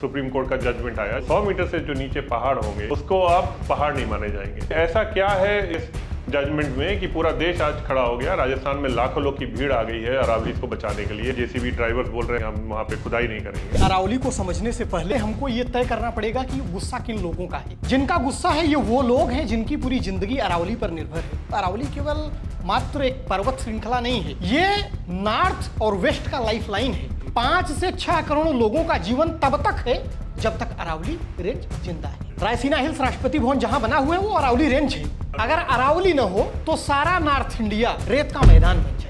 Supreme court का judgement आया 100 metre से जो नीचे पहाड़ होंगे उसको आप पहाड़ नहीं माने जाएंगे। ऐसा क्या है इस जजमेंट में कि पूरा देश आज खड़ा हो गया। राजस्थान में लाखों लोग की भीड़ आ गई है अरावली को बचाने के लिए। जेसीबी ड्राइवर्स बोल रहे हैं हम वहाँ पे खुदाई नहीं करेंगे। अरावली को समझने से पहले हमको ये तय करना पड़ेगा कि गुस्सा किन लोगों का है। जिनका गुस्सा है ये वो लोग हैं जिनकी पूरी जिंदगी अरावली पर निर्भर है। अरावली केवल मात्र एक पर्वत श्रृंखला नहीं है, ये नॉर्थ और वेस्ट का लाइफलाइन है। 5 से 6 करोड़ लोगों का जीवन तब तक है जब तक अरावली रेंज जिंदा है। रायसीना हिल्स राष्ट्रपति भवन जहां बना हुआ है वो अरावली रेंज है। अगर अरावली न हो तो सारा नॉर्थ इंडिया रेत का मैदान बन जाएगा।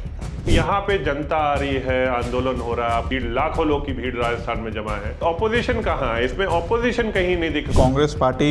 यहाँ पे जनता आ रही है, आंदोलन हो रहा है, लाखों लोग की भीड़ राजस्थान में जमा है। ऑपोजिशन कहाँ है? इसमें ऑपोजिशन कहीं नहीं दिख। कांग्रेस पार्टी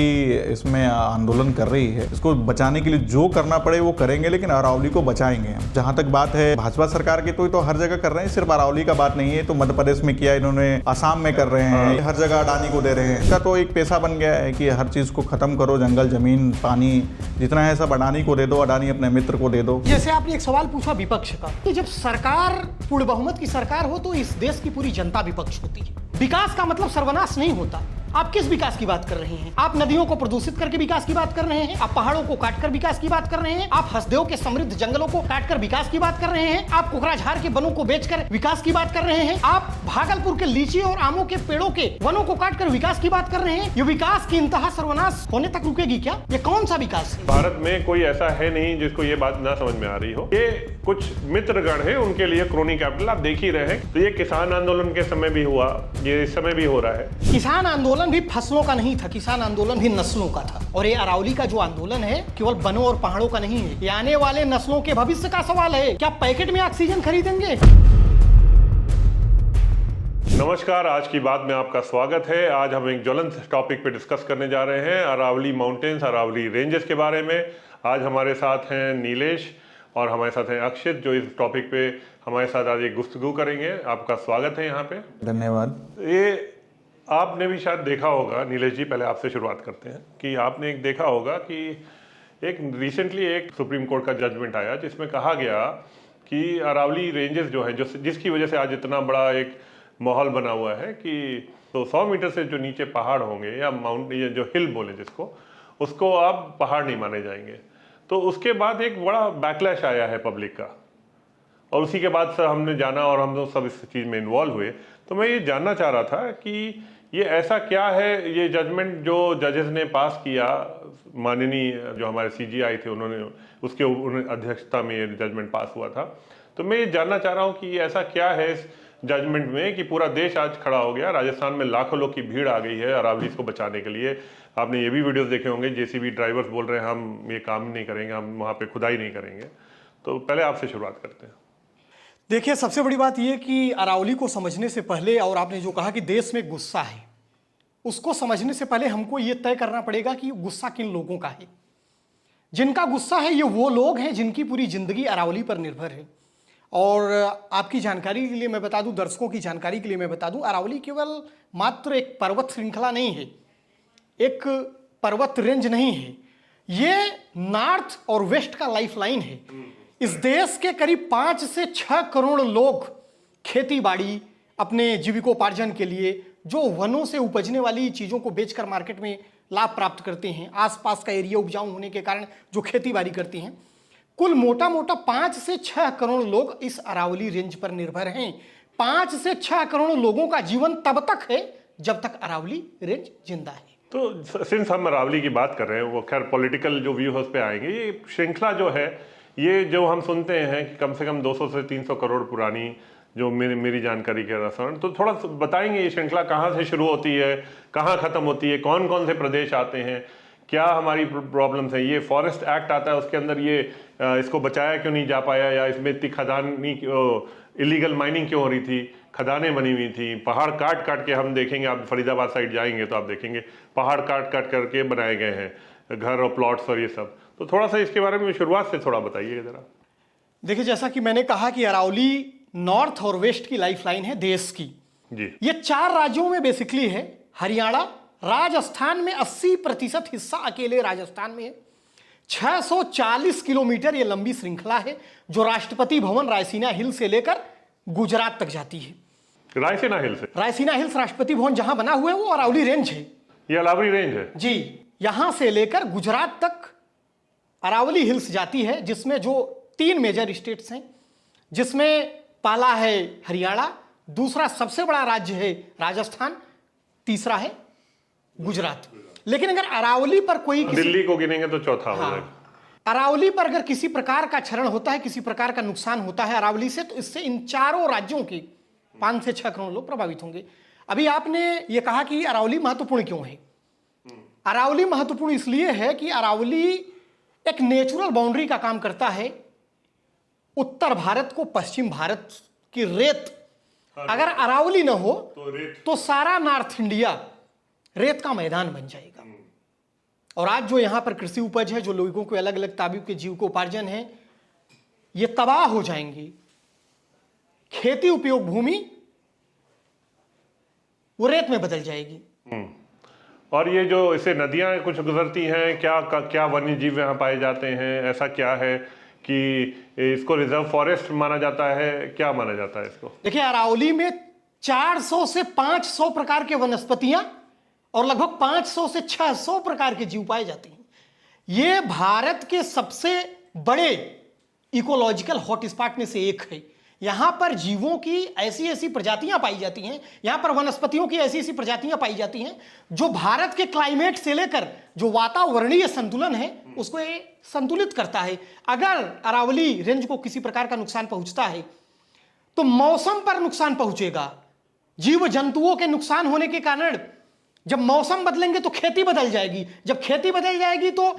इसमें आंदोलन कर रही है। इसको बचाने के लिए जो करना पड़े वो करेंगे, लेकिन अरावली को बचाएंगे। जहां तक बात है भाजपा सरकार की तो हर जगह कर रहे हैं, सिर्फ अरावली का बात नहीं है। तो मध्य प्रदेश में किया, इन्होंने आसाम में कर रहे हैं, हर जगह अडानी को दे रहे हैं। इसका तो एक पेशा बन गया है कि हर चीज को खत्म करो, जंगल जमीन पानी जितना है सब अडानी को दे दो, अडानी अपने मित्र को दे दो। जैसे आपने एक सवाल पूछा विपक्ष का कि जब सरकार पूर्ण बहुमत की सरकार हो तो इस देश की पूरी जनता विपक्ष होती है। विकास का मतलब सर्वनाश नहीं होता। आप किस विकास की बात कर रहे हैं? आप नदियों को प्रदूषित करके विकास की बात कर रहे हैं? आप पहाड़ों को काटकर विकास की बात कर रहे हैं? आप हसदेव के समृद्ध जंगलों को काटकर विकास की बात कर रहे हैं? आप कोकराझार के वनों को बेचकर विकास की बात कर रहे हैं? आप भागलपुर के लीची और आमों के पेड़ों के वनों को काटकर विकास की बात कर रहे हैं? ये विकास की इंतहा सर्वनाश होने तक रुकेगी क्या? ये कौन सा विकास है? भारत में कोई ऐसा है नहीं जिसको ये बात ना समझ में आ रही हो। ये कुछ मित्रगण है, उनके लिए क्रोनी कैपिटल आप देख ही रहे हैं। तो ये किसान आंदोलन के समय भी हुआ, ये इस समय भी हो रहा है। किसान आंदोलन भी फसलों का नहीं था, किसान आंदोलन भी नस्लों का था। और ये अरावली का जो आंदोलन है केवल वनों और पहाड़ों का नहीं है, ये आने वाले नस्लों के भविष्य का सवाल है। क्या पैकेट में ऑक्सीजन खरीदेंगे? नमस्कार, आज की बात में आपका स्वागत है। आज हम एक ज्वलंत टॉपिक पे डिस्कस करने जा रहे हैं, अरावली माउंटेन्स, अरावली रेंजेस के बारे में। आज हमारे साथ हैं नीलेश और हमारे साथ हैं अक्षित, जो इस टॉपिक पे हमारे साथ आज एक गुफ्तगू करेंगे। आपका स्वागत है यहाँ पे। धन्यवाद। ये आपने भी शायद देखा होगा, नीलेश जी पहले आपसे शुरुआत करते हैं, कि आपने एक देखा होगा कि एक रिसेंटली एक सुप्रीम कोर्ट का जजमेंट आया जिसमें कहा गया कि अरावली रेंजेस जो हैं, जो जिसकी वजह से आज इतना बड़ा एक माहौल बना हुआ है कि तो 100 मीटर से जो नीचे पहाड़ होंगे या माउंट, ये जो हिल बोले जिसको, उसको आप पहाड़ नहीं माने जाएंगे। तो उसके बाद एक बड़ा बैकलैश आया है पब्लिक का, और उसी के बाद सर हमने जाना और हम लोग सब इस चीज़ में इन्वॉल्व हुए। तो मैं ये जानना चाह रहा था कि ये ऐसा क्या है, ये जजमेंट जो जजेस ने पास किया, माननीय जो हमारे सीजीआई थे उन्होंने, उसके अध्यक्षता में ये जजमेंट पास हुआ था। तो मैं ये जानना चाह रहा हूँ कि ऐसा क्या है इस जजमेंट में कि पूरा देश आज खड़ा हो गया। राजस्थान में लाखों लोग की भीड़ आ गई है अरावली को बचाने के लिए। आपने ये भी वीडियोस देखे होंगे, जेसीबी ड्राइवर्स बोल रहे हैं हम ये काम नहीं करेंगे, हम वहाँ पे खुदाई नहीं करेंगे। तो पहले आपसे शुरुआत करते हैं। देखिए, सबसे बड़ी बात यह कि अरावली को समझने से पहले, और आपने जो कहा कि देश में गुस्सा है, उसको समझने से पहले हमको ये तय करना पड़ेगा कि गुस्सा किन लोगों का है। जिनका गुस्सा है ये वो लोग हैं जिनकी पूरी जिंदगी अरावली पर निर्भर है। और आपकी जानकारी के लिए मैं बता दूं, दर्शकों की जानकारी के लिए मैं बता दूं, अरावली केवल मात्र एक पर्वत श्रृंखला नहीं है, एक पर्वत रेंज नहीं है, ये नॉर्थ और वेस्ट का लाइफलाइन है। इस देश के करीब 5 से 6 करोड़ लोग खेती बाड़ी, अपने जीविकोपार्जन के लिए जो वनों से उपजने वाली चीज़ों को बेचकर मार्केट में लाभ प्राप्त करते हैं, आसपास का एरिया उपजाऊ होने के कारण जो खेती बाड़ी करती हैं, कुल मोटा मोटा 5 से 6 करोड़ लोग इस अरावली रेंज पर निर्भर हैं। 5 से 6 करोड़ लोगों का जीवन तब तक है जब तक अरावली रेंज जिंदा है। तो सिंस हम अरावली की बात कर रहे हैं, वो खैर पॉलिटिकल जो व्यू है उस पर आएंगे। ये श्रृंखला जो है, ये जो हम सुनते हैं कि कम से कम 200 से 300 करोड़ पुरानी, जो मेरी जानकारी के अनुसार, तो थोड़ा बताएंगे ये श्रृंखला कहाँ से शुरू होती है, कहाँ खत्म होती है, कौन कौन से प्रदेश आते हैं, क्या हमारी प्रॉब्लम्स हैं। ये फॉरेस्ट एक्ट आता है, उसके अंदर ये इसको बचाया क्यों नहीं जा पाया, या इसमें इतनी खदानी इलीगल माइनिंग क्यों हो रही थी, खदानें बनी हुई थी, पहाड़ काट काट के, हम देखेंगे, आप फरीदाबाद साइड जाएंगे तो आप देखेंगे पहाड़ काट काट करके बनाए गए हैं घर और प्लॉट्स और ये सब। तो थोड़ा सा इसके बारे में शुरुआत से थोड़ा बताइए जरा। देखिए, जैसा कि मैंने कहा कि अरावली नॉर्थ और वेस्ट की लाइफलाइन है देश की जी। ये 4 राज्यों में बेसिकली है। हरियाणा, राजस्थान में 80% हिस्सा अकेले राजस्थान में है। 640 किलोमीटर ये लंबी श्रृंखला है जो राष्ट्रपति भवन रायसीना हिल से लेकर गुजरात तक जाती है। रायसीना हिल से? रायसीना हिल्स राष्ट्रपति भवन जहां बना हुआ है वो अरावली रेंज है। ये अरावली रेंज है जी, यहां से लेकर गुजरात तक अरावली हिल्स जाती है, जिसमें जो 3 मेजर स्टेट्स हैं, जिसमें पहला है हरियाणा, दूसरा सबसे बड़ा राज्य है राजस्थान, तीसरा है गुजरात। लेकिन अगर अरावली पर कोई दिल्ली को गिनेंगे तो चौथा हो जाएगा। अरावली पर अगर किसी प्रकार का क्षरण होता है, किसी प्रकार का नुकसान होता है अरावली से, तो इससे इन चारों राज्यों के 5 से 6 करोड़ लोग प्रभावित होंगे। अभी आपने ये कहा कि अरावली महत्वपूर्ण क्यों है। अरावली महत्वपूर्ण इसलिए है कि अरावली एक नेचुरल बाउंड्री का काम करता है। उत्तर भारत को पश्चिम भारत की रेत, अगर अरावली न हो तो सारा नॉर्थ इंडिया रेत का मैदान बन जाएगा। और आज जो यहां पर कृषि उपज है, जो लोगों को अलग अलग ताबिब के जीविकोपार्जन है, ये तबाह हो जाएंगी। खेती उपयोग भूमि वो रेत में बदल जाएगी। और ये जो इसे नदियां कुछ गुजरती हैं, क्या वन्य जीव यहाँ पाए जाते हैं? ऐसा क्या है कि इसको रिजर्व फॉरेस्ट माना जाता है? क्या माना जाता है इसको? देखिए, अरावली में 400 से 500 प्रकार के वनस्पतियां और लगभग 500 से 600 प्रकार के जीव पाए जाते हैं। यह भारत के सबसे बड़े इकोलॉजिकल हॉटस्पॉट में से एक है। यहां पर जीवों की ऐसी ऐसी प्रजातियां पाई जाती हैं, यहां पर वनस्पतियों की ऐसी ऐसी प्रजातियां पाई जाती हैं जो भारत के क्लाइमेट से लेकर जो वातावरणीय संतुलन है उसको ये संतुलित करता है। अगर अरावली रेंज को किसी प्रकार का नुकसान पहुंचता है तो मौसम पर नुकसान पहुंचेगा। जीव जंतुओं के नुकसान होने के कारण जब मौसम बदलेंगे तो खेती बदल जाएगी, जब खेती बदल जाएगी तो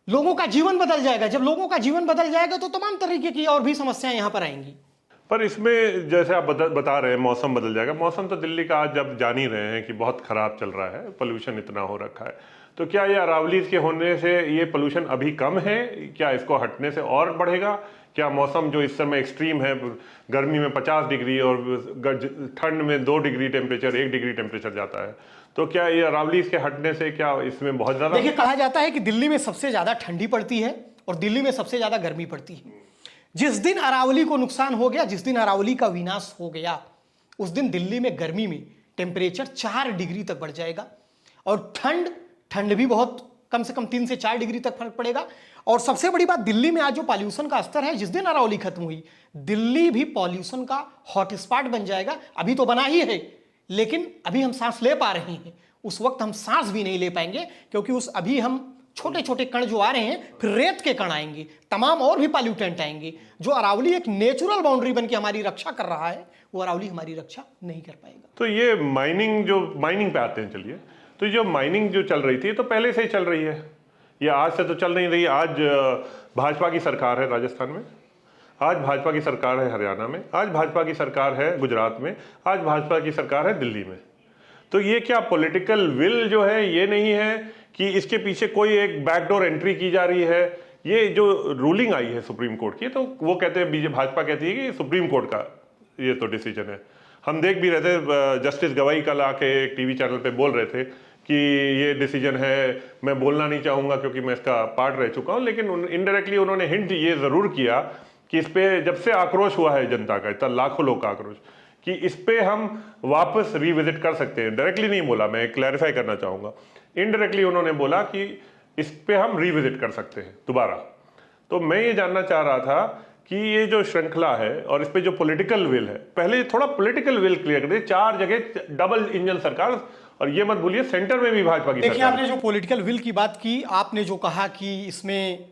लोगों का जीवन बदल जाएगा, जब लोगों का जीवन बदल जाएगा तो तमाम तरीके की और भी समस्याएं यहां पर आएंगी। पर इसमें जैसे आप बता रहे हैं मौसम बदल जाएगा, मौसम तो दिल्ली का आज जब जान ही रहे हैं कि बहुत खराब चल रहा है, पोल्यूशन इतना हो रखा है, तो क्या ये अरावली के होने से ये पोल्यूशन अभी कम है? क्या इसको हटने से और बढ़ेगा? क्या मौसम जो इस समय एक्सट्रीम है, गर्मी में 50 डिग्री और ठंड में 2 डिग्री टेम्परेचर, 1 डिग्री टेम्परेचर जाता है, तो क्या ये अरावली इसके हटने से क्या इसमें बहुत ज्यादा? देखिए, कहा जाता है कि दिल्ली में सबसे ज्यादा ठंडी पड़ती है और दिल्ली में सबसे ज्यादा गर्मी पड़ती है। जिस दिन अरावली को नुकसान हो गया, जिस दिन अरावली का विनाश हो गया, उस दिन दिल्ली में गर्मी में टेम्परेचर 4 डिग्री तक बढ़ जाएगा और ठंड भी बहुत कम से कम 3 से 4 डिग्री तक फर्क पड़ेगा। और सबसे बड़ी बात, दिल्ली में आज जो पॉल्यूशन का स्तर है, जिस दिन अरावली खत्म हुई, दिल्ली भी पॉल्यूशन का हॉटस्पॉट बन जाएगा। अभी तो बना ही है, लेकिन अभी हम सांस ले पा रहे हैं, उस वक्त हम सांस भी नहीं ले पाएंगे, क्योंकि अभी हम छोटे छोटे कण जो आ रहे हैं, फिर रेत के कण आएंगे, तमाम और भी पॉल्यूटेंट आएंगे। जो अरावली एक नेचुरल बाउंड्री बन के हमारी रक्षा कर रहा है, वो अरावली हमारी रक्षा नहीं कर पाएगा। तो ये माइनिंग पे आते हैं, चलिए। तो जो माइनिंग जो चल रही थी तो पहले से ही चल रही है, ये आज से तो चल नहीं रही। आज भाजपा की सरकार है राजस्थान में, आज भाजपा की सरकार है हरियाणा में, आज भाजपा की सरकार है गुजरात में, आज भाजपा की सरकार है दिल्ली में। तो ये क्या पॉलिटिकल विल जो है ये नहीं है कि इसके पीछे कोई एक बैकडोर एंट्री की जा रही है? ये जो रूलिंग आई है सुप्रीम कोर्ट की, तो वो कहते हैं, भाजपा कहती है कि सुप्रीम कोर्ट का ये तो डिसीजन है। हम देख भी रहे थे, जस्टिस गवाई कल आके एक टीवी चैनल पे बोल रहे थे कि ये डिसीजन है, मैं बोलना नहीं चाहूंगा क्योंकि मैं इसका पार्ट रह चुका हूं, लेकिन इनडायरेक्टली उन्होंने हिंट ये जरूर किया कि इस पे जब से आक्रोश हुआ है जनता का, इतना लाखों लोग का आक्रोश, कि इस पे हम वापस रिविजिट कर सकते हैं। डायरेक्टली नहीं बोला, मैं क्लैरिफाई करना चाहूंगा, इनडायरेक्टली उन्होंने बोला कि इस पे हम रिविजिट कर सकते हैं दोबारा। तो मैं ये जानना चाह रहा था कि ये जो श्रृंखला है और इस पे जो पॉलिटिकल विल है, पहले थोड़ा पॉलिटिकल विल क्लियर कर दे। 4 जगह डबल इंजन सरकार, और ये मत भूलिए सेंटर में भी भाजपा की। देखिए, आपने जो पॉलिटिकल विल की बात की, आपने जो कहा कि इसमें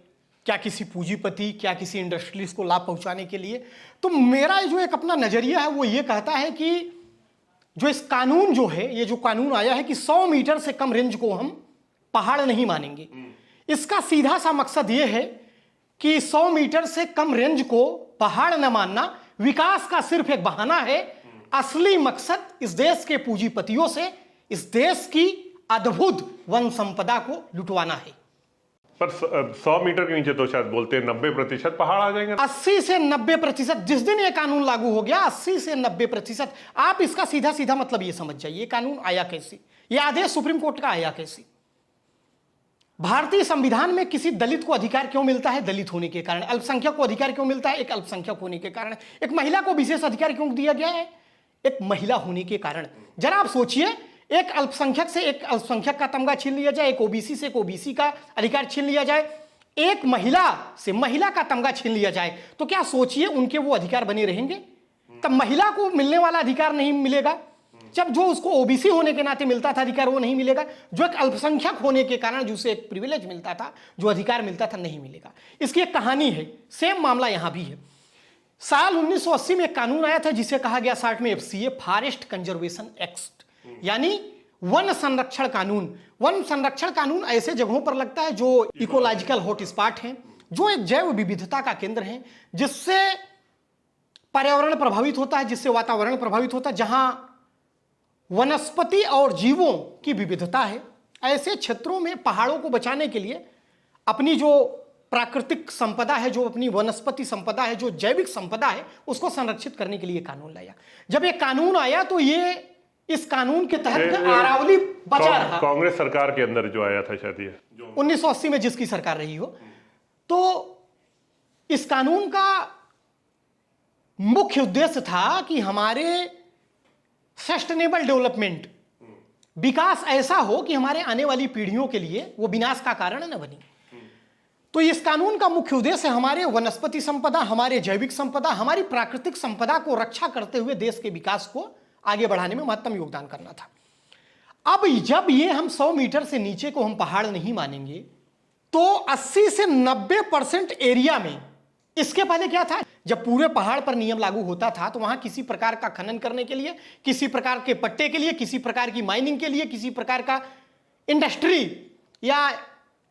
क्या किसी पूंजीपति, क्या किसी इंडस्ट्रियलिस्ट को लाभ पहुंचाने के लिए, तो मेरा जो एक अपना नजरिया है वो ये कहता है कि जो इस कानून जो है, ये जो कानून आया है कि 100 मीटर से कम रेंज को हम पहाड़ नहीं मानेंगे, इसका सीधा सा मकसद ये है कि 100 मीटर से कम रेंज को पहाड़ न मानना विकास का सिर्फ एक बहाना है। असली मकसद इस देश के पूंजीपतियों से इस देश की अद्भुत वन संपदा को लुटवाना है। पर 100 मीटर के नीचे तो शायद बोलते हैं 90% पहाड़ आ जाएंगे। 80 से 90%, जिस दिन ये कानून लागू हो गया 80 से 90%, आप इसका सीधा सीधा मतलब ये समझ जाइए, कानून आया कैसे, ये आदेश सुप्रीम कोर्ट का आया कैसे। भारतीय संविधान में किसी दलित को अधिकार क्यों मिलता है? दलित होने के कारण। अल्पसंख्यक को अधिकार क्यों मिलता है? एक अल्पसंख्यक होने के कारण। एक महिला को विशेष अधिकार क्यों दिया गया है? एक महिला होने के कारण। जरा आप सोचिए, एक अल्पसंख्यक से एक अल्पसंख्यक का तमगा छीन लिया जाए, एक ओबीसी से एक ओबीसी का अधिकार छीन लिया जाए, एक महिला से महिला का तमगा छीन लिया जाए, तो क्या सोचिए उनके वो अधिकार बने रहेंगे? तब महिला को मिलने वाला अधिकार नहीं मिलेगा, जब जो उसको ओबीसी होने के नाते मिलता था अधिकार वो नहीं मिलेगा, जो एक अल्पसंख्यक होने के कारण जिसे एक प्रिविलेज मिलता था, जो अधिकार मिलता था, नहीं मिलेगा। इसकी एक कहानी है, सेम मामला यहां भी है। साल 1980 में एक कानून आया था जिसे कहा गया 60 में FCA, फॉरेस्ट कंजर्वेशन एक्ट, यानी वन संरक्षण कानून। वन संरक्षण कानून ऐसे जगहों पर लगता है जो इकोलॉजिकल हॉटस्पॉट हैं, जो एक जैव विविधता का केंद्र है, जिससे पर्यावरण प्रभावित होता है, जिससे वातावरण प्रभावित होता है, जहां वनस्पति और जीवों की विविधता है। ऐसे क्षेत्रों में पहाड़ों को बचाने के लिए अपनी जो प्राकृतिक संपदा है, जो अपनी वनस्पति संपदा है, जो जैविक संपदा है, उसको संरक्षित करने के लिए कानून लाया। जब ये कानून आया तो ये इस कानून के तहत अरावली बचा रहा। कांग्रेस सरकार के अंदर जो आया था शायद ये 1980 में जिसकी सरकार रही हो, तो इस कानून का मुख्य उद्देश्य था कि हमारे सस्टेनेबल डेवलपमेंट, विकास ऐसा हो कि हमारे आने वाली पीढ़ियों के लिए वो विनाश का कारण न बने। तो इस कानून का मुख्य उद्देश्य हमारे वनस्पति संपदा, हमारे जैविक संपदा, हमारी प्राकृतिक संपदा को रक्षा करते हुए देश के विकास को आगे बढ़ाने में महत्तम योगदान करना था। अब जब ये हम 100 मीटर से नीचे को हम पहाड़ नहीं मानेंगे, तो 80 से 90% एरिया में, इसके पहले क्या था, जब पूरे पहाड़ पर नियम लागू होता था तो वहां किसी प्रकार का खनन करने के लिए, किसी प्रकार के पट्टे के लिए, किसी प्रकार की माइनिंग के लिए, किसी प्रकार का इंडस्ट्री या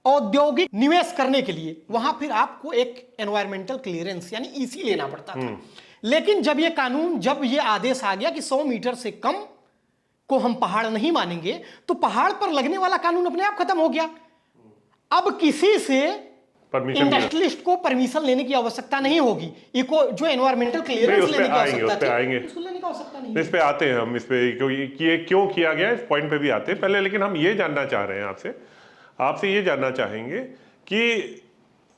औद्योगिक निवेश करने के लिए वहां फिर आपको एक एनवायरमेंटल क्लियरेंस यानी EC लेना पड़ता था। लेकिन जब ये कानून, जब ये आदेश आ गया कि 100 मीटर से कम को हम पहाड़ नहीं मानेंगे, तो पहाड़ पर लगने वाला कानून अपने आप खत्म हो गया। अब किसी से इंडस्ट्रियलिस्ट को परमिशन लेने की आवश्यकता नहीं होगी, इको जो एनवायरमेंटल क्लियरेंस लेने की आवश्यकता थी, उसको लेने की आवश्यकता नहीं। इस पे आते हैं हम, इस पे क्यों किया गया, इस पॉइंट पे भी आते हैं पहले। लेकिन हम ये जानना चाह रहे हैं आपसे ये जानना चाहेंगे कि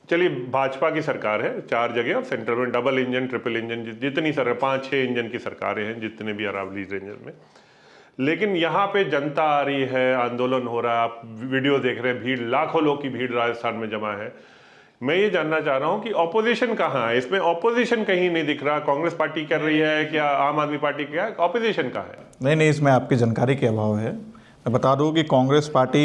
चलिए भाजपा की सरकार है 4 जगह, और सेंटर में डबल इंजन, ट्रिपल इंजन, जितनी 5-6 इंजन की सरकारें हैं जितने भी अरावली रेंजर में। लेकिन यहाँ पे जनता आ रही है, आंदोलन हो रहा है, आप वीडियो देख रहे हैं, भीड़, लाखों लोग की भीड़ राजस्थान में जमा है। मैं ये जानना चाह रहा हूँ कि ऑपोजिशन कहाँ है इसमें? ऑपोजिशन कहीं नहीं दिख रहा। कांग्रेस पार्टी कर रही है क्या, आम आदमी पार्टी क्या है, ऑपोजिशन कहाँ है? नहीं, इसमें आपकी जानकारी के अभाव है। मैं बता दूं कि कांग्रेस पार्टी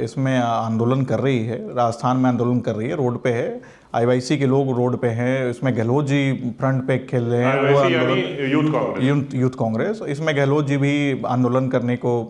इसमें आंदोलन कर रही है, राजस्थान में आंदोलन कर रही है, रोड पे है, IYC के लोग रोड पे हैं। इसमें गहलोत जी फ्रंट पे खेल रहे हैं, वो आंदोलन यूथ कांग्रेस। इसमें गहलोत जी भी आंदोलन करने को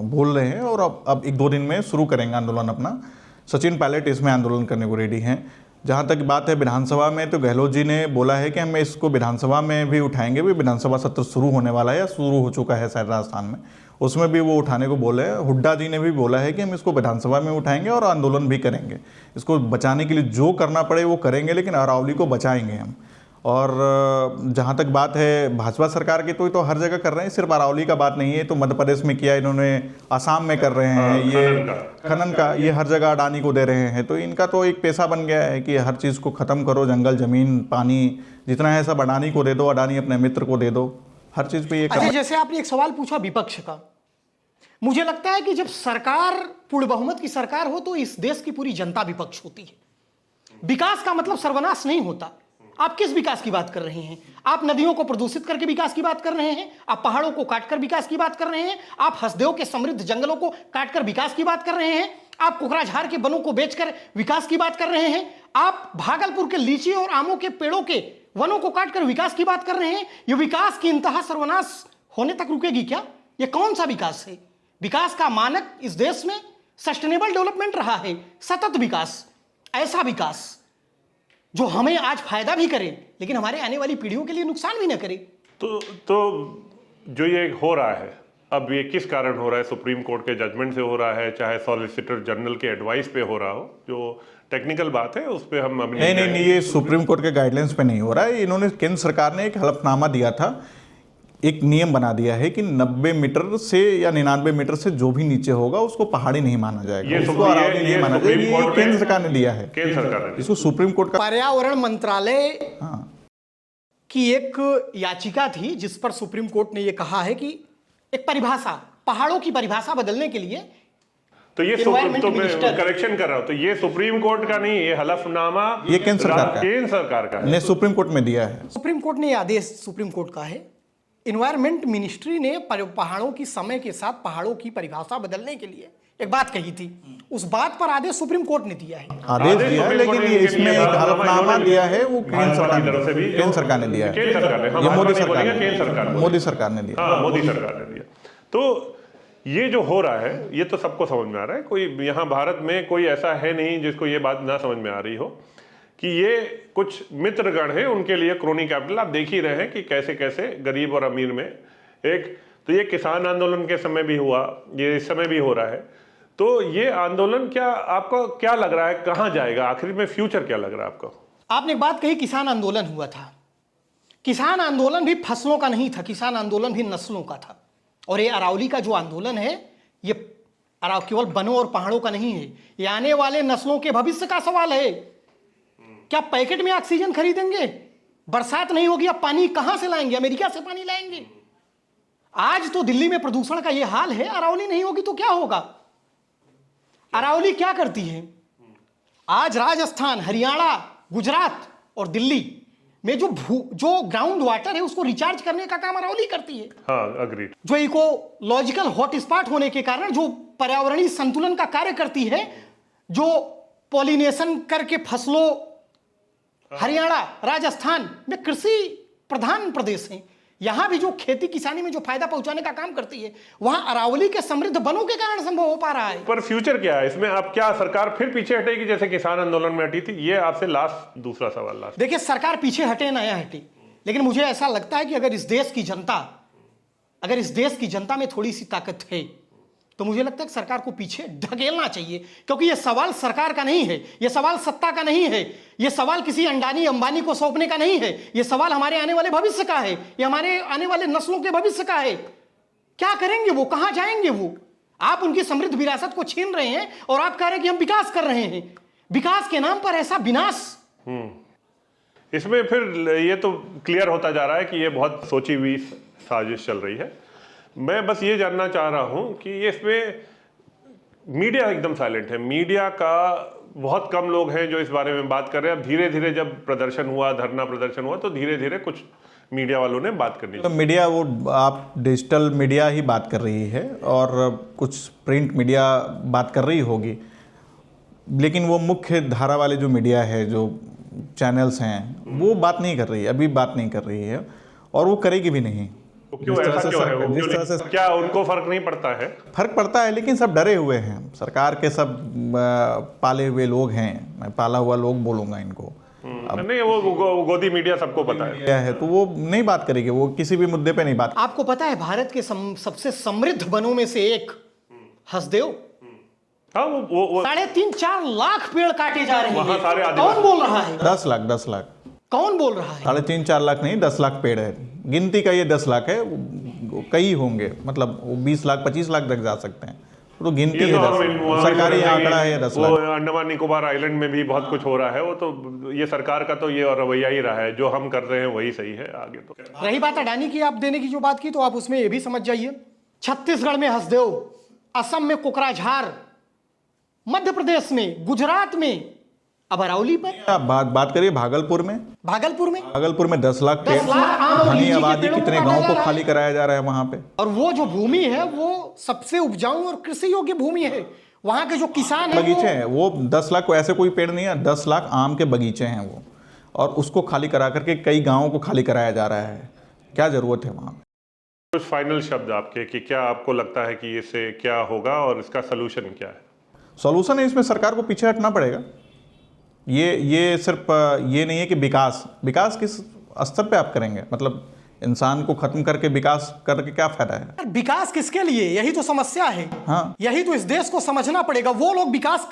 बोल रहे हैं और अब 1-2 दिन में शुरू करेंगे आंदोलन अपना। सचिन पायलट इसमें आंदोलन करने को रेडी हैं। जहाँ तक बात है विधानसभा में, तो गहलोत जी ने बोला है कि हम इसको विधानसभा में भी उठाएंगे। भी विधानसभा सत्र शुरू होने वाला है या शुरू हो चुका है शायद राजस्थान में, उसमें भी वो उठाने को बोले हैं। हुड्डा जी ने भी बोला है कि हम इसको विधानसभा में उठाएंगे और आंदोलन भी करेंगे। इसको बचाने के लिए जो करना पड़े वो करेंगे, लेकिन अरावली को बचाएंगे हम। और जहाँ तक बात है भाजपा सरकार की, तो हर जगह कर रहे हैं, सिर्फ अरावली का बात नहीं है। तो मध्य प्रदेश में किया इन्होंने, आसाम में कर रहे हैं, ये खनन का ये हर जगह अडानी को दे रहे हैं। तो इनका तो एक पेशा बन गया है कि हर चीज़ को ख़त्म करो, जंगल, ज़मीन, पानी जितना है सब अडानी को दे दो, अडानी अपने मित्र को दे दो, हर चीज़ पे ये। अच्छा, जैसे आपने एक सवाल पूछा विपक्ष का, मुझे लगता है कि जब सरकार पूर्ण बहुमत की सरकार हो तो इस देश की पूरी जनता विपक्ष होती है। विकास का मतलब सर्वनाश नहीं होता। आप किस विकास की बात कर रहे हैं? आप नदियों को प्रदूषित करके विकास की बात कर रहे हैं, आप पहाड़ों को काटकर विकास की बात कर रहे हैं, आप हसदेव के समृद्ध जंगलों को काटकर विकास की बात कर रहे हैं, आप कोकराझार के वनों को बेचकर विकास की बात कर रहे हैं, आप भागलपुर के लीची और आमों के पेड़ों के वनों को काटकर विकास की बात कर रहे हैं। ये विकास की इंतहा सर्वनाश होने तक रुकेगी क्या? ये कौन सा विकास है? विकास का मानक इस देश में सस्टेनेबल डेवलपमेंट रहा है, सतत विकास, ऐसा विकास जो हमें आज फायदा भी करे लेकिन हमारे आने वाली पीढ़ियों के लिए नुकसान भी ना करे। तो जो ये हो रहा है, अब ये किस कारण हो रहा है? सुप्रीम कोर्ट के जजमेंट से हो रहा है, चाहे सॉलिसिटर जनरल के एडवाइस पे हो रहा हो, जो टेक्निकल बात है उस पे हम अभी नहीं, ये सुप्रीम कोर्ट के गाइडलाइंस पे नहीं हो रहा है। इन्होंने, केंद्र सरकार ने एक हलफनामा दिया था, एक नियम बना दिया है कि 90 मीटर से या 99 मीटर से जो भी नीचे होगा उसको पहाड़ी नहीं माना जाएगा, उसको अरावली नहीं माना जाएगा। ये केंद्र सरकार ने दिया है, केंद्र सरकार ने, इसको सुप्रीम कोर्ट का पर्यावरण मंत्रालय कि एक याचिका थी जिस पर सुप्रीम कोर्ट ने यह कहा है कि एक परिभाषा, पहाड़ों की परिभाषा बदलने के लिए तो ये Environment तो मैं Minister- करेक्शन कर रहा हूं, तो ये सुप्रीम कोर्ट का नहीं, ये हलफनामा ये केंद्र सरकार का है। केंद्र सरकार का है। ने सुप्रीम कोर्ट में दिया है। सुप्रीम कोर्ट ने यह आदेश, सुप्रीम कोर्ट का है, इन्वायरमेंट मिनिस्ट्री ने पहाड़ों की समय के साथ पहाड़ों की परिभाषा बदलने के लिए एक बात कही थी, उस बात पर आदेश सुप्रीम कोर्ट ने दिया है। आदेश दिया है, लेकिन ये इसमें एक हलफनामा दिया है, वो केंद्र सरकार ने, केंद्र सरकार ने दिया है। केंद्र सरकार ने, ये मोदी सरकार केंद्र सरकार ने, मोदी सरकार ने दिया। हाँ, मोदी सरकार ने दिया। तो ये जो हो रहा है ये तो सबको समझ में आ रहा है, कोई यहाँ भारत में कोई ऐसा है नहीं जिसको ये बात ना समझ में आ रही हो कि ये कुछ मित्रगण हैं, उनके लिए क्रोनी कैपिटल। आप देख ही रहे हैं कि कैसे कैसे गरीब और अमीर में एक, तो ये किसान आंदोलन के समय भी हुआ, ये इस समय भी हो रहा है। तो ये आंदोलन क्या आपको क्या लग रहा है, कहाँ जाएगा आखिर में, फ्यूचर क्या लग रहा है आपको? आपने एक बात कही, किसान आंदोलन हुआ था। किसान आंदोलन भी फसलों का नहीं था, किसान आंदोलन भी नस्लों का था। और ये अरावली का जो आंदोलन है, ये केवल वनों और पहाड़ों का नहीं है, ये आने वाले नस्लों के भविष्य का सवाल है। क्या पैकेट में ऑक्सीजन खरीदेंगे? बरसात नहीं होगी, अब पानी कहां से लाएंगे? अमेरिका से पानी लाएंगे? आज तो दिल्ली में प्रदूषण का ये हाल है, अरावली नहीं होगी तो क्या होगा? अरावली क्या करती है? आज राजस्थान, हरियाणा, गुजरात और दिल्ली में जो ग्राउंड वाटर है उसको रिचार्ज करने का काम अरावली करती है। हाँ, अग्रीड। जो इकोलॉजिकल हॉटस्पॉट होने के कारण जो पर्यावरणीय संतुलन का कार्य करती है, जो पॉलिनेशन करके फसलों, हरियाणा, राजस्थान में कृषि प्रधान प्रदेश हैं, यहां भी जो खेती किसानी में जो फायदा पहुंचाने का काम करती है, वहां अरावली के समृद्ध वनों के कारण संभव हो पा रहा है। पर फ्यूचर क्या है इसमें? अब क्या सरकार फिर पीछे हटेगी जैसे किसान आंदोलन में हटी थी? ये आपसे लास्ट दूसरा सवाल लास्ट। देखिए, सरकार पीछे हटे नया हटे, लेकिन मुझे ऐसा लगता है कि अगर इस देश की जनता में थोड़ी सी ताकत है तो मुझे लगता है कि सरकार को पीछे ढकेलना चाहिए, क्योंकि यह सवाल सरकार का नहीं है, यह सवाल सत्ता का नहीं है, यह सवाल किसी अंडानी अंबानी को सौंपने का नहीं है, यह सवाल हमारे आने वाले भविष्य का है, यह हमारे आने वाले नस्लों के भविष्य का है। क्या करेंगे वो, कहां जाएंगे वो? आप उनकी समृद्ध विरासत को छीन रहे हैं और आप कह रहे हैं कि हम विकास कर रहे हैं। विकास के नाम पर ऐसा विनाश। इसमें फिर ये तो क्लियर होता जा रहा है कि ये बहुत सोची हुई साजिश चल रही है। मैं बस ये जानना चाह रहा हूं कि ये इसमें मीडिया एकदम साइलेंट है, मीडिया का बहुत कम लोग हैं जो इस बारे में बात कर रहे हैं। अब धीरे धीरे जब प्रदर्शन हुआ, धरना प्रदर्शन हुआ, तो धीरे धीरे कुछ मीडिया वालों ने बात करनी तो मीडिया, वो आप डिजिटल मीडिया ही बात कर रही है और कुछ प्रिंट मीडिया बात कर रही होगी, लेकिन वो मुख्य धारा वाले जो मीडिया है, जो चैनल्स हैं, वो बात नहीं कर रही है, अभी बात नहीं कर रही है और वो करेगी भी नहीं। क्यों ऐसा क्यों है? जिस तरह से क्या उनको फर्क नहीं पड़ता है? फर्क पड़ता है, लेकिन सब डरे हुए हैं। सरकार के सब पाले हुए लोग हैं, मैं पाला हुआ लोग बोलूंगा इनको। नहीं, वो गोदी मीडिया सबको पता है क्या है, तो वो नहीं बात करेगी, वो किसी भी मुद्दे पे नहीं बात। आपको पता है भारत के सबसे समृद्ध वनों में से एक हसदेव, हाँ, वो 3.5-4 लाख पेड़ काटे जा रहे हैं। वहाँ सारे कौन बोल रहा है? 10 लाख कौन बोल रहा है? 3.5-4 लाख नहीं, 10 लाख पेड़ है। गिनती का ये 10 लाख है, कई होंगे, मतलब 20 लाख 25 लाख तक जा सकते हैं, तो गिनती है 10, सरकारी आंकड़ा है 10 लाख। अंडमान निकोबार आइलैंड में भी बहुत कुछ हो रहा है, वो तो ये सरकार का तो ये रवैया ही रहा है, जो हम कर रहे हैं वही सही है। आगे तो रही बात अडानी की, आप देने की जो बात की, तो आप उसमें ये भी समझ जाइए, छत्तीसगढ़ में हसदेव, असम में कोकराझार, मध्य प्रदेश में, गुजरात में, अब अरावली पर आप बात करिए भागलपुर में 10 लाख पेड़, घनी आबादी, कितने गांव को खाली कराया जा रहा है वहां पे। और वो जो भूमि है वो सबसे उपजाऊ और कृषि योग्य भूमि है। वहां के जो किसान हैं, बगीचे हैं, वो 10 लाख को ऐसे कोई पेड़ नहीं है, 10 लाख आम के बगीचे हैं वो, और उसको खाली करा करके कई गाँवों को खाली कराया जा रहा है। क्या जरूरत है वहां पे? कुछ फाइनल शब्द आपके कि क्या आपको लगता है कि इससे क्या होगा और इसका सोल्यूशन क्या है? सॉल्यूशन है, इसमें सरकार को पीछे हटना पड़ेगा। ये सिर्फ ये नहीं है कि विकास किस स्तर पे आप करेंगे, मतलब इंसान को खत्म करके विकास करके क्या फायदा है? विकास किसके लिए, यही तो समस्या है। हाँ, यही तो इस देश को समझना पड़ेगा। वो लोग विकास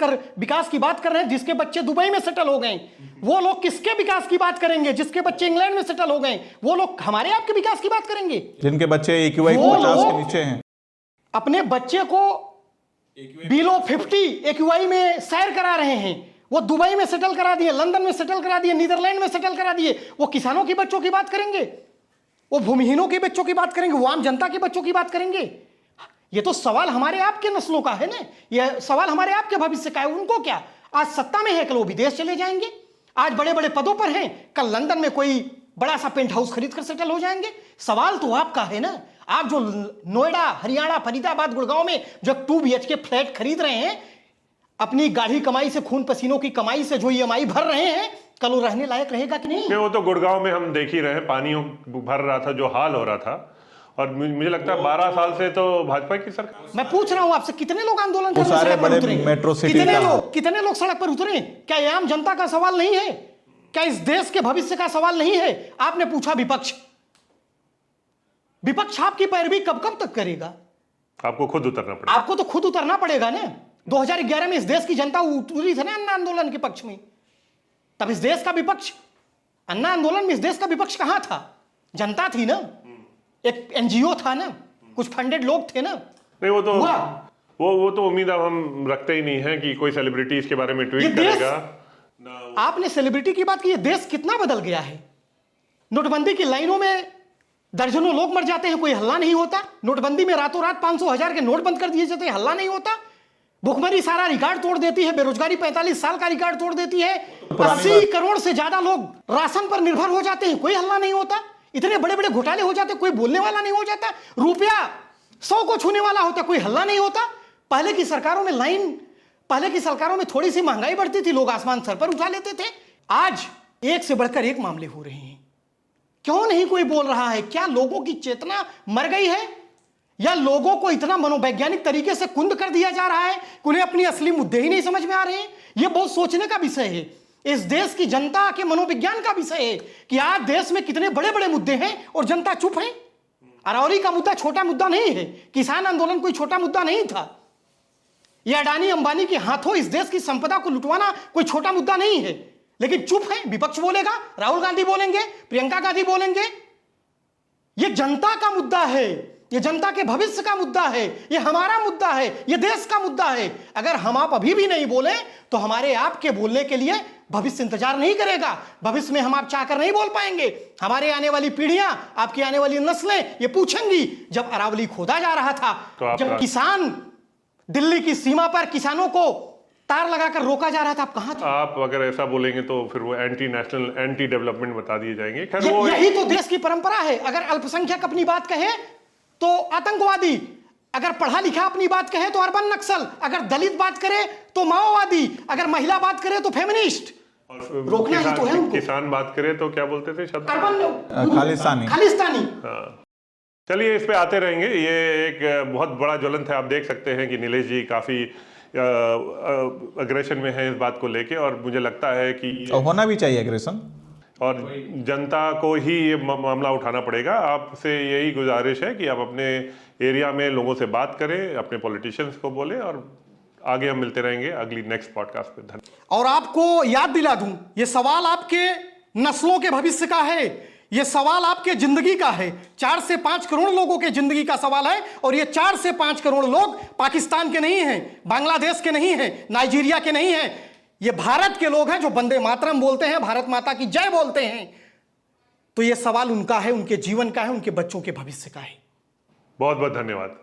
की बात कर रहे हैं जिसके बच्चे दुबई में सेटल हो गए। वो लोग किसके विकास की बात करेंगे? जिसके बच्चे इंग्लैंड में सेटल हो गए। वो लोग हमारे आपके विकास की बात करेंगे? जिनके बच्चे AQI 50 के नीचे हैं, अपने बच्चे को बिलो 50 AQI में सैर करा रहे हैं। वो दुबई में सेटल करा दिए, लंदन में सेटल करा दिए, नीदरलैंड में सेटल करा दिए। वो किसानों के बच्चों की बात करेंगे, वो भूमिहीनों के बच्चों की बात करेंगे, वो आम जनता के बच्चों की बात करेंगे। ये तो सवाल हमारे आपके नस्लों का है ना, ये सवाल हमारे आपके भविष्य का है। उनको क्या, आज सत्ता में है, कल वो विदेश चले जाएंगे, आज बड़े बड़े पदों पर हैं, कल लंदन में कोई बड़ा सा पेंट हाउस खरीद कर सेटल हो जाएंगे। सवाल तो आपका है ना। आप जो नोएडा, हरियाणा, फरीदाबाद, गुड़गांव में जो 2 BHK फ्लैट खरीद रहे हैं, अपनी गाढ़ी कमाई से, खून पसीनों की कमाई से जो EMI भर रहे हैं, कल वो रहने लायक रहेगा कि नहीं? वो तो गुड़गांव में हम देख ही रहे हैं, पानी भर रहा था, जो हाल हो रहा था। और मुझे लगता है 12 साल से तो भाजपा की सरकार। मैं पूछ रहा हूं आपसे, कितने लोग आंदोलन कर सारे बड़े मेट्रो सिटी कितने लोग सड़क पर उतरे? क्या ये आम जनता का सवाल नहीं है? क्या इस देश के भविष्य का सवाल नहीं है? आपने पूछा विपक्ष, विपक्ष आपकी पैरवी कब कब तक करेगा? आपको खुद उतरना पड़ेगा। आपको तो खुद उतरना पड़ेगा ना। 2011 में इस देश की जनता उतरी थी ना अन्ना आंदोलन के पक्ष में, तब इस देश का विपक्ष, अन्ना आंदोलन में इस देश का विपक्ष कहां था? जनता थी ना, एक NGO था ना, कुछ फंडेड लोग थे ना। नहीं, वो तो उम्मीद अब हम रखते ही नहीं है कि कोई सेलिब्रिटी इसके बारे में ट्वीट करेगा। आपने सेलिब्रिटी की बात की, ये देश कितना बदल गया है। नोटबंदी की लाइनों में दर्जनों लोग मर जाते हैं, कोई हल्ला नहीं होता। नोटबंदी में रातों रात 500,000 के नोट बंद कर दिए जाते हैं, हल्ला नहीं होता। भुखमरी सारा रिकॉर्ड तोड़ देती है, बेरोजगारी 45 साल का रिकॉर्ड तोड़ देती है, 80 करोड़ से ज्यादा लोग राशन पर निर्भर हो जाते हैं, कोई हल्ला नहीं होता। इतने बड़े बड़े घोटाले हो जाते, कोई बोलने वाला नहीं हो जाता। रुपया 100 को छूने वाला होता, कोई हल्ला नहीं होता। पहले की सरकारों में थोड़ी सी महंगाई बढ़ती थी, लोग आसमान सर पर उठा लेते थे। आज एक से बढ़कर एक मामले हो रहे हैं, क्यों नहीं कोई बोल रहा है? क्या लोगों की चेतना मर गई है, या लोगों को इतना मनोवैज्ञानिक तरीके से कुंद कर दिया जा रहा है कि उन्हें अपनी असली मुद्दे ही नहीं समझ में आ रहे हैं? यह बहुत सोचने का विषय है, इस देश की जनता के मनोविज्ञान का विषय है कि आज देश में कितने बड़े बड़े मुद्दे हैं और जनता चुप है। अरावली का मुद्दा छोटा मुद्दा नहीं है, किसान आंदोलन कोई छोटा मुद्दा नहीं था, यह अडानी अंबानी के हाथों इस देश की संपदा को लुटवाना कोई छोटा मुद्दा नहीं है, लेकिन चुप है। विपक्ष बोलेगा, राहुल गांधी बोलेंगे, प्रियंका गांधी बोलेंगे। यह जनता का मुद्दा है, यह जनता के भविष्य का मुद्दा है, यह हमारा मुद्दा है, यह देश का मुद्दा है। अगर हम आप अभी भी नहीं बोले तो हमारे आपके बोलने के लिए भविष्य इंतजार नहीं करेगा। भविष्य में हम आप चाहकर नहीं बोल पाएंगे। हमारे आने वाली पीढ़ियां, आपकी आने वाली नस्लें ये पूछेंगी, जब अरावली खोदा जा रहा था, तो जब किसान दिल्ली की सीमा पर किसानों को तार लगाकर रोका जा रहा था, आप कहां थे? आप अगर ऐसा बोलेंगे तो फिर वो एंटी नेशनल, एंटी डेवलपमेंट बता दिए जाएंगे। खैर वो यही तो देश की परंपरा है। अगर अल्पसंख्यक अपनी बात कहे तो आतंकवादी, अगर पढ़ा लिखा अपनी बात कहे तो अर्बन नक्सल, अगर दलित बात करे तो माओवादी, अगर महिला बात करे तो फेमिनिस्ट। रोकना ही तो है उनको। किसान बात करे तो क्या बोलते थे शब्द? खालिस्तानी। हाँ, चलिए इस पे आते रहेंगे। ये एक बहुत बड़ा ज्वलंत है। आप देख सकते हैं कि नीलेश जी काफी अग्रेशन में है इस बात को लेके, और मुझे लगता है कि होना भी चाहिए अग्रेशन, और जनता को ही ये मामला उठाना पड़ेगा। आपसे यही गुजारिश है कि आप अपने एरिया में लोगों से बात करें, अपने पॉलिटिशियंस को बोले, और आगे हम मिलते रहेंगे अगली नेक्स्ट पॉडकास्ट पे। धन्यवाद। और आपको याद दिला दूं, ये सवाल आपके नस्लों के भविष्य का है, ये सवाल आपके जिंदगी का है। 4 से 5 करोड़ लोगों के जिंदगी का सवाल है, और ये 4 से 5 करोड़ लोग पाकिस्तान के नहीं हैं, बांग्लादेश के नहीं हैं, नाइजीरिया के नहीं हैं, ये भारत के लोग हैं जो वंदे मातरम बोलते हैं, भारत माता की जय बोलते हैं। तो ये सवाल उनका है, उनके जीवन का है, उनके बच्चों के भविष्य का है। बहुत बहुत धन्यवाद।